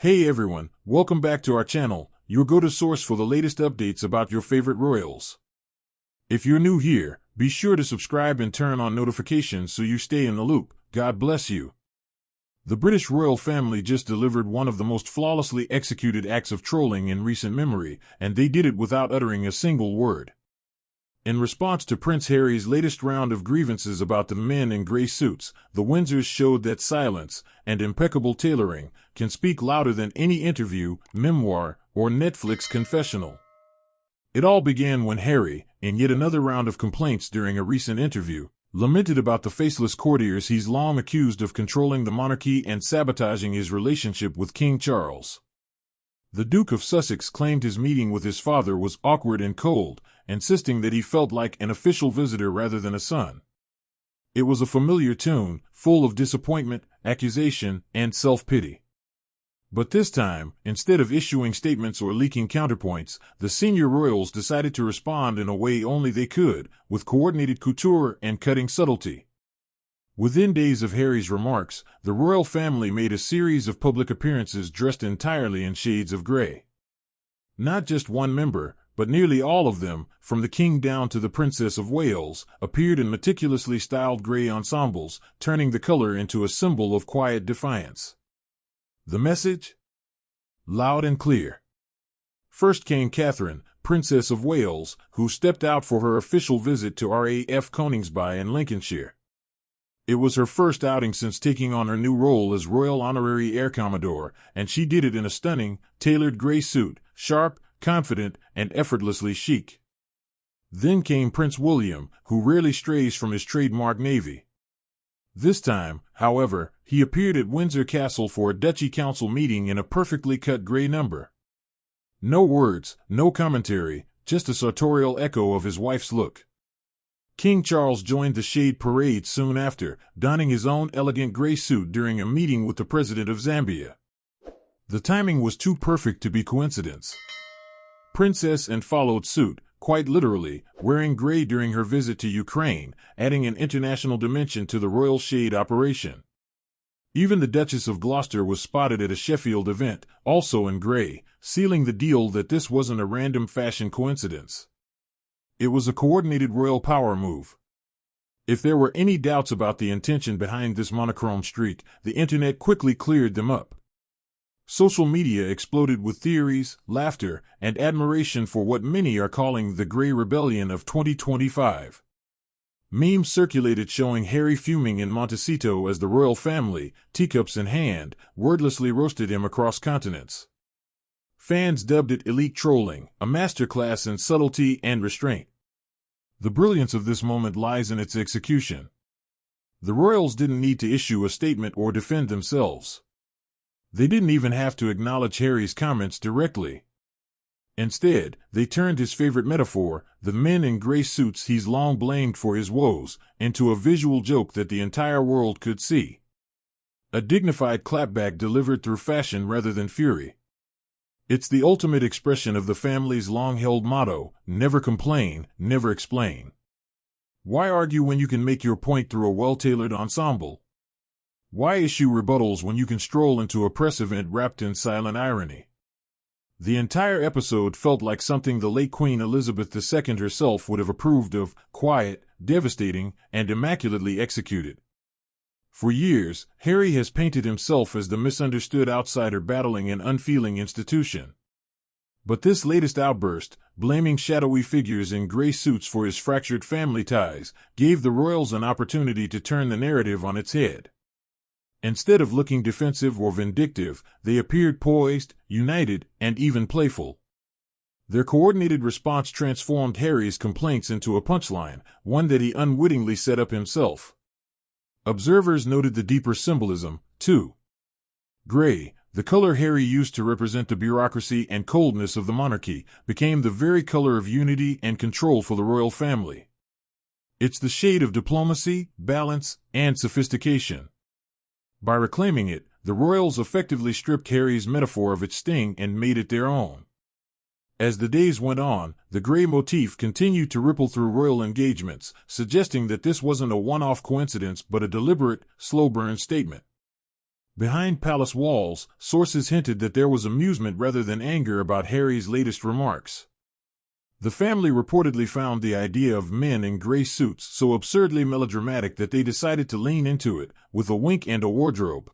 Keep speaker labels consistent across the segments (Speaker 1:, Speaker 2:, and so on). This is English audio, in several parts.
Speaker 1: Hey everyone, welcome back to our channel, your go-to source for the latest updates about your favorite royals. If you're new here, be sure to subscribe and turn on notifications so you stay in the loop. God bless you. The British royal family just delivered one of the most flawlessly executed acts of trolling in recent memory, and they did it without uttering a single word. In response to Prince Harry's latest round of grievances about the men in grey suits, the Windsors showed that silence and impeccable tailoring can speak louder than any interview, memoir, or Netflix confessional. It all began when Harry, in yet another round of complaints during a recent interview, lamented about the faceless courtiers he's long accused of controlling the monarchy and sabotaging his relationship with King Charles. The Duke of Sussex claimed his meeting with his father was awkward and cold, insisting that he felt like an official visitor rather than a son. It was a familiar tune, full of disappointment, accusation, and self-pity. But this time, instead of issuing statements or leaking counterpoints, the senior royals decided to respond in a way only they could, with coordinated couture and cutting subtlety. Within days of Harry's remarks, the royal family made a series of public appearances dressed entirely in shades of grey. Not just one member, but nearly all of them, from the king down to the Princess of Wales, appeared in meticulously styled grey ensembles, turning the color into a symbol of quiet defiance. The message? Loud and clear. First came Catherine, Princess of Wales, who stepped out for her official visit to RAF Coningsby in Lincolnshire. It was her first outing since taking on her new role as Royal Honorary Air Commodore, and she did it in a stunning, tailored grey suit, sharp, confident, and effortlessly chic. Then came Prince William, who rarely strays from his trademark navy. This time, however, he appeared at Windsor Castle for a Duchy Council meeting in a perfectly cut grey number. No words, no commentary, just a sartorial echo of his wife's look. King Charles joined the shade parade soon after, donning his own elegant grey suit during a meeting with the president of Zambia. The timing was too perfect to be coincidence. Princess Anne followed suit, quite literally, wearing grey during her visit to Ukraine, adding an international dimension to the royal shade operation. Even the Duchess of Gloucester was spotted at a Sheffield event, also in grey, sealing the deal that this wasn't a random fashion coincidence. It was a coordinated royal power move. If there were any doubts about the intention behind this monochrome streak, the internet quickly cleared them up. Social media exploded with theories, laughter, and admiration for what many are calling the Grey Rebellion of 2025. Memes circulated showing Harry fuming in Montecito as the royal family, teacups in hand, wordlessly roasted him across continents. Fans dubbed it elite trolling, a masterclass in subtlety and restraint. The brilliance of this moment lies in its execution. The royals didn't need to issue a statement or defend themselves. They didn't even have to acknowledge Harry's comments directly. Instead, they turned his favorite metaphor, the men in grey suits he's long blamed for his woes, into a visual joke that the entire world could see. A dignified clapback delivered through fashion rather than fury. It's the ultimate expression of the family's long-held motto, never complain, never explain. Why argue when you can make your point through a well-tailored ensemble? Why issue rebuttals when you can stroll into a press event wrapped in silent irony? The entire episode felt like something the late Queen Elizabeth II herself would have approved of, quiet, devastating, and immaculately executed. For years, Harry has painted himself as the misunderstood outsider battling an unfeeling institution. But this latest outburst, blaming shadowy figures in grey suits for his fractured family ties, gave the royals an opportunity to turn the narrative on its head. Instead of looking defensive or vindictive, they appeared poised, united, and even playful. Their coordinated response transformed Harry's complaints into a punchline, one that he unwittingly set up himself. Observers noted the deeper symbolism, too. Grey, the color Harry used to represent the bureaucracy and coldness of the monarchy, became the very color of unity and control for the royal family. It's the shade of diplomacy, balance, and sophistication. By reclaiming it, the royals effectively stripped Harry's metaphor of its sting and made it their own. As the days went on, the grey motif continued to ripple through royal engagements, suggesting that this wasn't a one-off coincidence but a deliberate, slow-burn statement. Behind palace walls, sources hinted that there was amusement rather than anger about Harry's latest remarks. The family reportedly found the idea of men in gray suits so absurdly melodramatic that they decided to lean into it, with a wink and a wardrobe.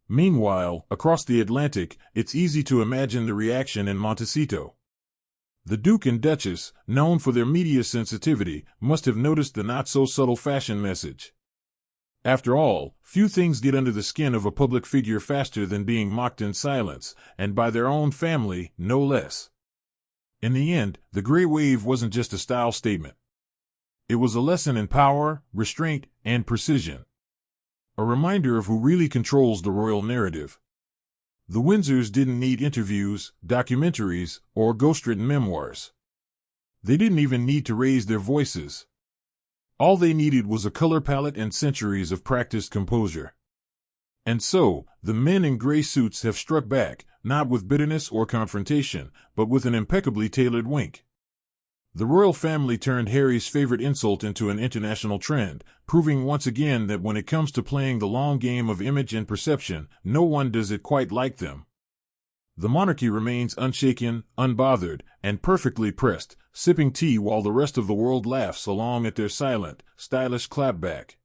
Speaker 1: Meanwhile, across the Atlantic, it's easy to imagine the reaction in Montecito. The Duke and Duchess, known for their media sensitivity, must have noticed the not-so-subtle fashion message. After all, few things get under the skin of a public figure faster than being mocked in silence, and by their own family, no less. In the end, the gray wave wasn't just a style statement. It was a lesson in power, restraint, and precision. A reminder of who really controls the royal narrative. The Windsors didn't need interviews, documentaries, or ghostwritten memoirs. They didn't even need to raise their voices. All they needed was a color palette and centuries of practiced composure. And so, the men in gray suits have struck back, not with bitterness or confrontation, but with an impeccably tailored wink. The royal family turned Harry's favorite insult into an international trend, proving once again that when it comes to playing the long game of image and perception, no one does it quite like them. The monarchy remains unshaken, unbothered, and perfectly pressed, sipping tea while the rest of the world laughs along at their silent, stylish clapback.